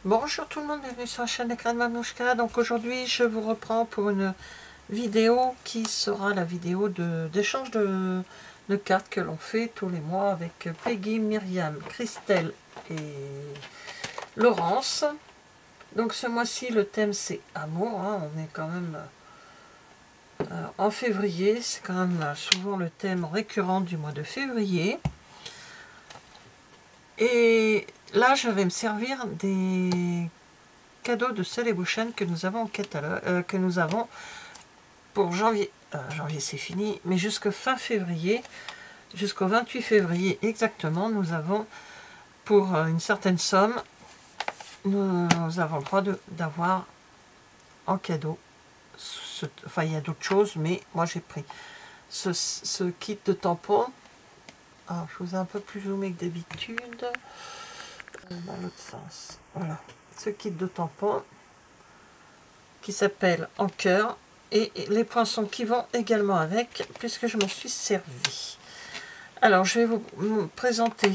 Bonjour tout le monde, bienvenue sur la chaîne Écran de Manouchka. Donc aujourd'hui je vous reprends pour une vidéo qui sera la vidéo d'échange de cartes que l'on fait tous les mois avec Peggy, Myriam, Christelle et Laurence. Donc ce mois-ci le thème c'est amour, hein. On est quand même en février, c'est quand même souvent le thème récurrent du mois de février. Et là je vais me servir des cadeaux de Celebration que nous avons en catalogue, que nous avons pour janvier. Janvier c'est fini, mais jusqu'au fin février, jusqu'au 28 février exactement, nous avons pour une certaine somme, nous avons le droit d'avoir en cadeau, enfin il y a d'autres choses, mais moi j'ai pris ce kit de tampons. Alors, je vous ai un peu plus zoomé que d'habitude, dans l'autre sens, voilà, ce kit de tampons qui s'appelle En cœur, et les poinçons qui vont également avec, puisque je m'en suis servi. Alors je vais vous présenter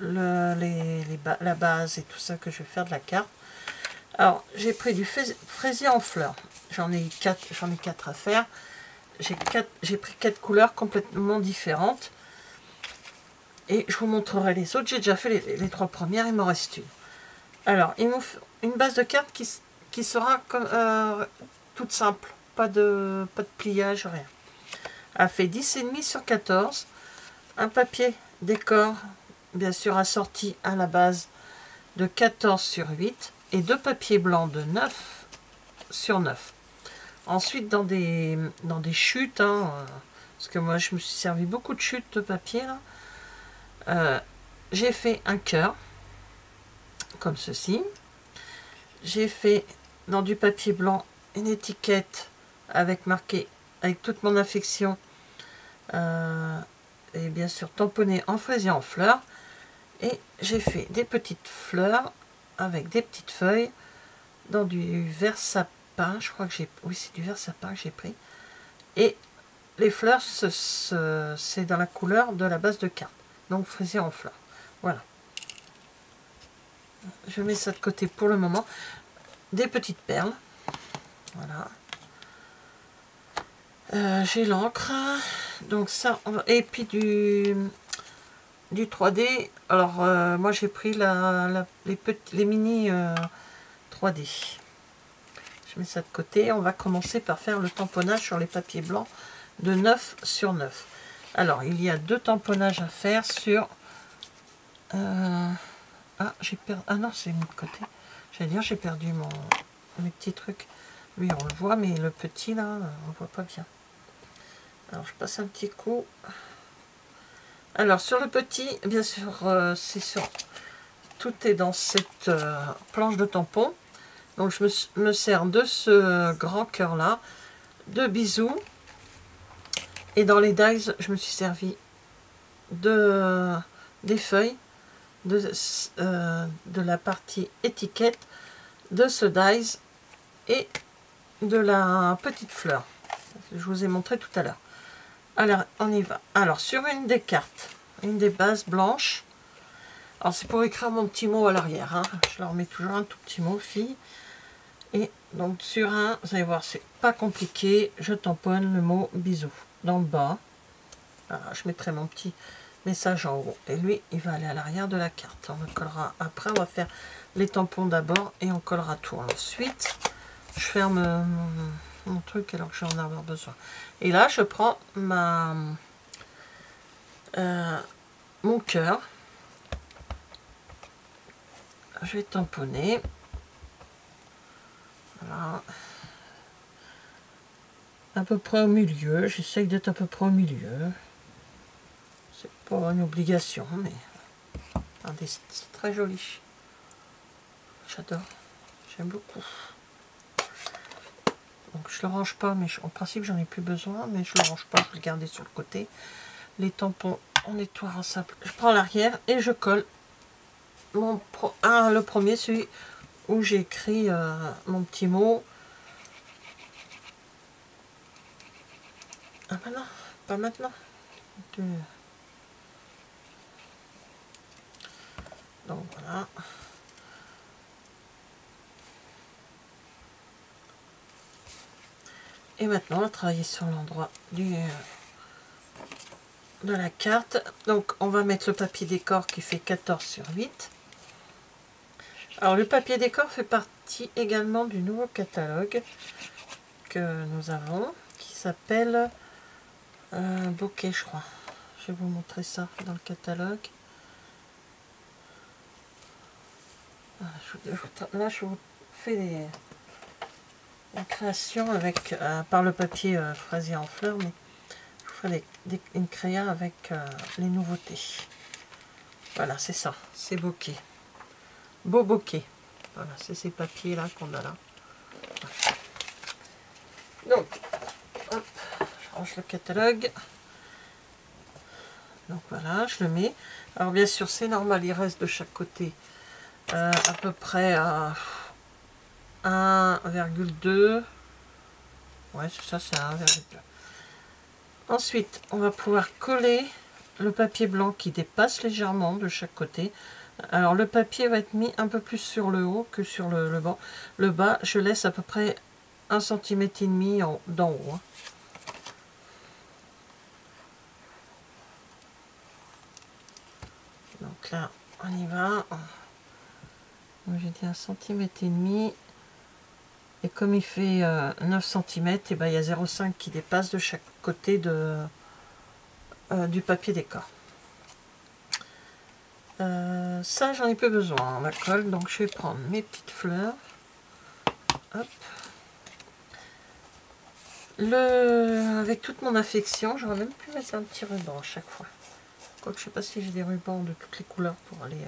la base et tout ça que je vais faire de la carte. Alors j'ai pris du fraisier en fleurs, j'en ai 4 à faire. J'ai pris 4 couleurs complètement différentes et je vous montrerai les autres. J'ai déjà fait les 3 premières, il m'en reste une. Alors il me faut une base de carte qui sera comme, toute simple, pas de pliage, rien. Elle fait 10,5 sur 14, un papier décor bien sûr assorti à la base de 14 sur 8 et 2 papiers blancs de 9 sur 9. Ensuite dans des chutes, hein, parce que moi je me suis servi beaucoup de chutes de papier là, j'ai fait un cœur comme ceci. J'ai fait dans du papier blanc une étiquette avec marqué avec toute mon affection, et bien sûr tamponné en fraisier en fleurs. Et j'ai fait des petites fleurs avec des petites feuilles dans du vert sapin. Je crois que oui, c'est du vert sapin que j'ai pris. Et les fleurs, c'est dans la couleur de la base de carte. Donc fraisier en fleurs. Voilà. Je mets ça de côté pour le moment. Des petites perles. Voilà. J'ai l'encre. Donc ça, et puis du 3D. Alors moi j'ai pris les mini 3D. Je mets ça de côté. On va commencer par faire le tamponnage sur les papiers blancs de 9 sur 9. Alors il y a 2 tamponnages à faire sur j'ai perdu, ah non, c'est mis de côté. J'allais dire j'ai perdu mes petits trucs. Lui on le voit, mais le petit là on voit pas bien. Alors je passe un petit coup. Alors sur le petit, bien sûr, c'est sur tout est dans cette planche de tampon. Donc je me sers de ce grand cœur là, de bisous. Et dans les dies, je me suis servi des feuilles, de la partie étiquette, de ce dies et de la petite fleur. Je vous ai montré tout à l'heure. Alors on y va. Alors sur une des cartes, une des bases blanches, alors c'est pour écrire mon petit mot à l'arrière, hein. Je leur mets toujours un tout petit mot, fille. Et donc sur un, vous allez voir, c'est pas compliqué, je tamponne le mot bisous dans le bas. Voilà, je mettrai mon petit message en haut. Et lui, il va aller à l'arrière de la carte. On le collera après, on va faire les tampons d'abord et on collera tout. Ensuite, je ferme mon truc alors que je vais en avoir besoin. Et là, je prends mon cœur. Je vais tamponner. Voilà. À peu près au milieu. J'essaye d'être à peu près au milieu. C'est pas une obligation, mais c'est très joli. J'adore. J'aime beaucoup. Donc je le range pas, mais en principe j'en ai plus besoin, mais je le range pas, je vais le garder sur le côté. Les tampons, on nettoie en simple. Je prends l'arrière et je colle le premier, celui où j'ai écrit mon petit mot. Ah bah non, pas maintenant. Donc voilà. Et maintenant, on va travailler sur l'endroit de la carte. Donc, on va mettre le papier décor qui fait 14/8. Alors, le papier décor fait partie également du nouveau catalogue que nous avons, qui s'appelle Bokeh, je crois. Je vais vous montrer ça dans le catalogue. Là, je vous fais la création avec par le papier fraisier en fleurs, mais je vous ferai une créa avec les nouveautés. Voilà, c'est ça, c'est Bokeh. Beau bokeh. Voilà, c'est ces papiers là qu'on a là. Voilà. Donc, hop, je range le catalogue. Donc voilà, je le mets. Alors bien sûr, c'est normal, il reste de chaque côté à peu près à 1,2. Ouais, c'est ça, c'est 1,2. Ensuite, on va pouvoir coller le papier blanc qui dépasse légèrement de chaque côté. Alors le papier va être mis un peu plus sur le haut que sur le bas. Le bas, je laisse à peu près 1,5 cm d'en haut. Hein. Donc là, on y va. J'ai dit 1,5 cm. Et comme il fait 9 cm, et ben, il y a 0,5 qui dépasse de chaque côté du papier décor. Ça, j'en ai peu besoin, la colle. Donc, je vais prendre mes petites fleurs. Hop. Avec toute mon affection, j'aurais même pu mettre un petit ruban à chaque fois. Quoique, je sais pas si j'ai des rubans de toutes les couleurs pour aller...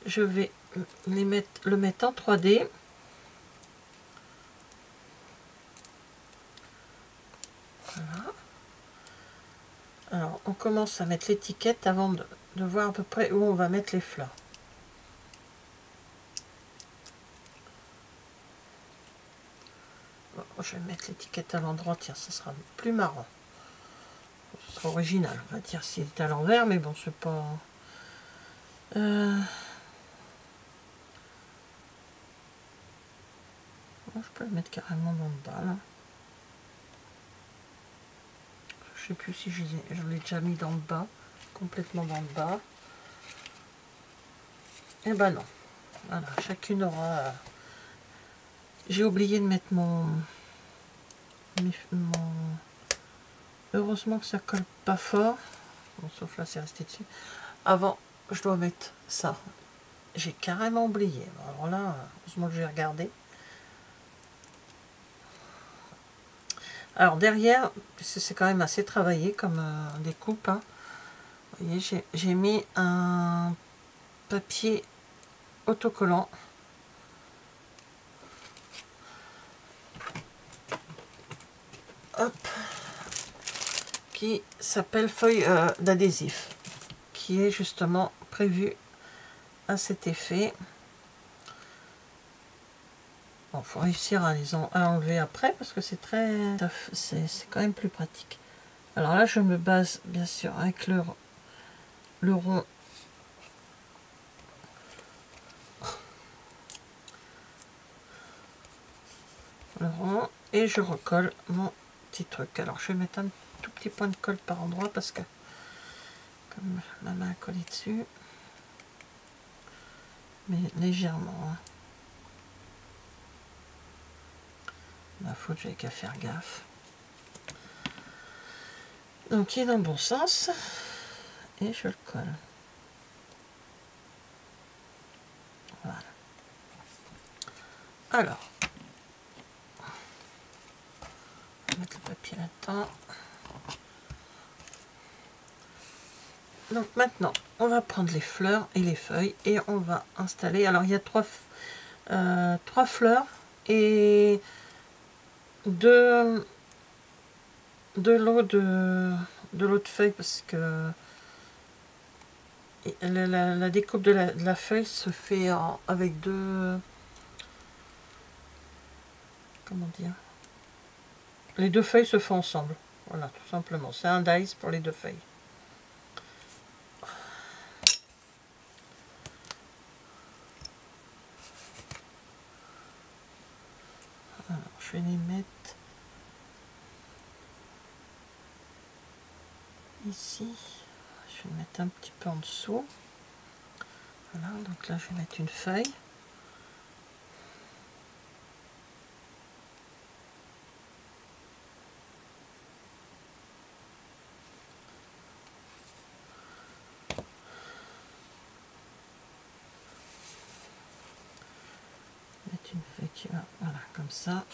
Je vais le mettre en 3D. Voilà. Alors, on commence à mettre l'étiquette avant de voir à peu près où on va mettre les fleurs. Bon, je vais mettre l'étiquette à l'endroit, tiens, ça sera plus marrant. Ce sera original, on va dire, s'il est à l'envers, mais bon, c'est pas... Je peux le mettre carrément dans le bas, là. Je sais plus si je l'ai déjà mis dans le bas, complètement dans le bas. Eh ben non. Voilà, chacune aura... J'ai oublié de mettre mon... Heureusement que ça colle pas fort. Bon, sauf là, c'est resté dessus. Avant, je dois mettre ça. J'ai carrément oublié. Alors là, heureusement que j'ai regardé. Alors derrière, puisque c'est quand même assez travaillé comme découpe, hein, vous voyez, j'ai mis un papier autocollant. Hop, qui s'appelle feuille d'adhésif, qui est justement prévu à cet effet. Bon, faut réussir à enlever après parce que c'est quand même plus pratique. Alors là, je me base bien sûr avec le rond. Le rond et je recolle mon petit truc. Alors je vais mettre un tout petit point de colle par endroit parce que comme ma main a collé dessus, mais légèrement. Hein. La faute, j'avais qu'à faire gaffe. Donc il est dans le bon sens et je le colle. Voilà. Alors, on va mettre le papier là-dedans. Donc maintenant, on va prendre les fleurs et les feuilles et on va installer. Alors il y a trois fleurs et deux lots de feuilles parce que la découpe de la feuille se fait avec deux... Comment dire? Les deux feuilles se font ensemble. Voilà, tout simplement. C'est un dice pour les deux feuilles. Alors, je vais les mettre ici, je vais mettre un petit peu en dessous. Voilà, donc là je vais mettre une feuille. Mettre une feuille qui va, voilà, comme ça.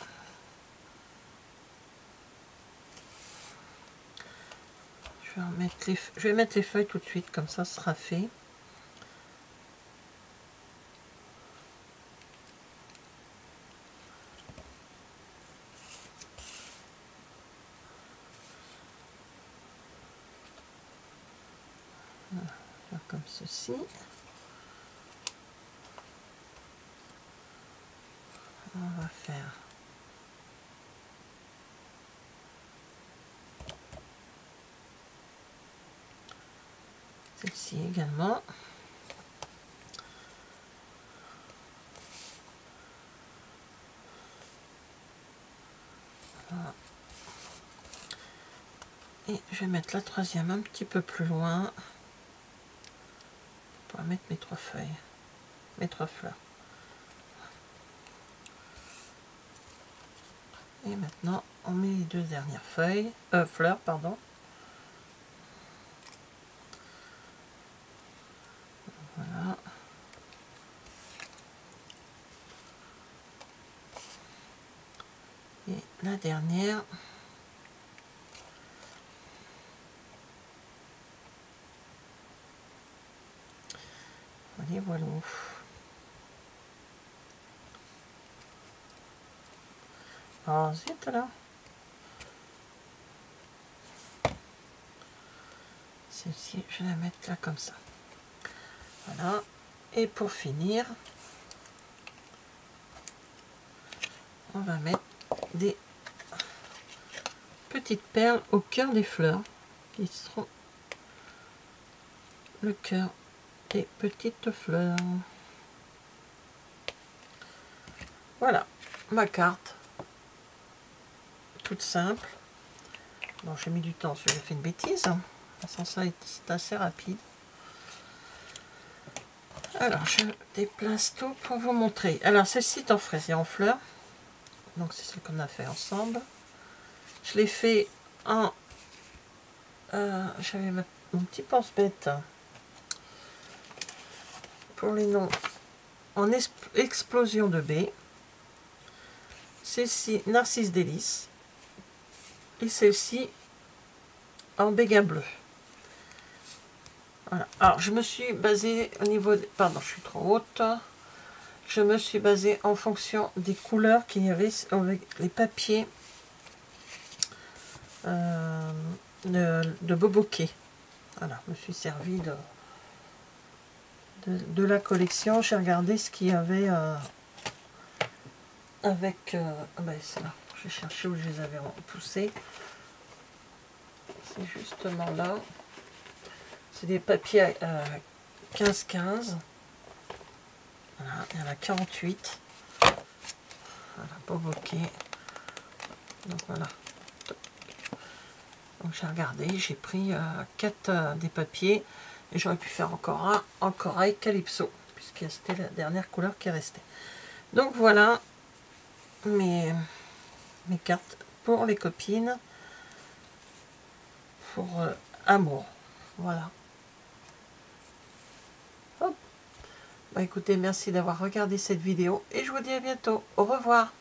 Je vais mettre les feuilles tout de suite, comme ça ce sera fait. Voilà, faire comme ceci. On va faire celle-ci également. Voilà. Et je vais mettre la troisième un petit peu plus loin pour mettre mes 3 feuilles, mes 3 fleurs. Et maintenant, on met les 2 dernières feuilles, fleurs, pardon. Voilà. Et la dernière. Allez, voilà. Oh, zut là. Celle-ci, je vais la mettre là comme ça. Voilà. Et pour finir, on va mettre des petites perles au cœur des fleurs qui seront le cœur des petites fleurs. Voilà ma carte, toute simple. Bon, j'ai mis du temps, j'ai fait une bêtise. Sans ça, c'est assez rapide. Alors, je déplace tout pour vous montrer. Alors, celle-ci est en fraisier en fleurs. Donc, c'est celle qu'on a fait ensemble. Je l'ai fait en... j'avais mon petit pense-bête pour les noms en explosion de baie. Celle-ci, Narcisse Délice. Et celle-ci, en béguin bleu. Voilà. Alors, je me suis basée au niveau... Pardon, je suis trop haute. Je me suis basée en fonction des couleurs qu'il y avait avec les papiers de Boboquet. Voilà, je me suis servi de la collection. J'ai regardé ce qu'il y avait avec... ben c'est là, j'ai cherché où je les avais repoussés. C'est justement là. C'est des papiers 15-15. Voilà, il y en a 48. Voilà, Boboquet. Donc voilà. Donc j'ai regardé, j'ai pris 4 des papiers. Et j'aurais pu faire encore un en corail calypso, puisque c'était la dernière couleur qui restait. Donc voilà mes cartes pour les copines, pour amour. Voilà. Hop. Bah écoutez, merci d'avoir regardé cette vidéo et je vous dis à bientôt. Au revoir.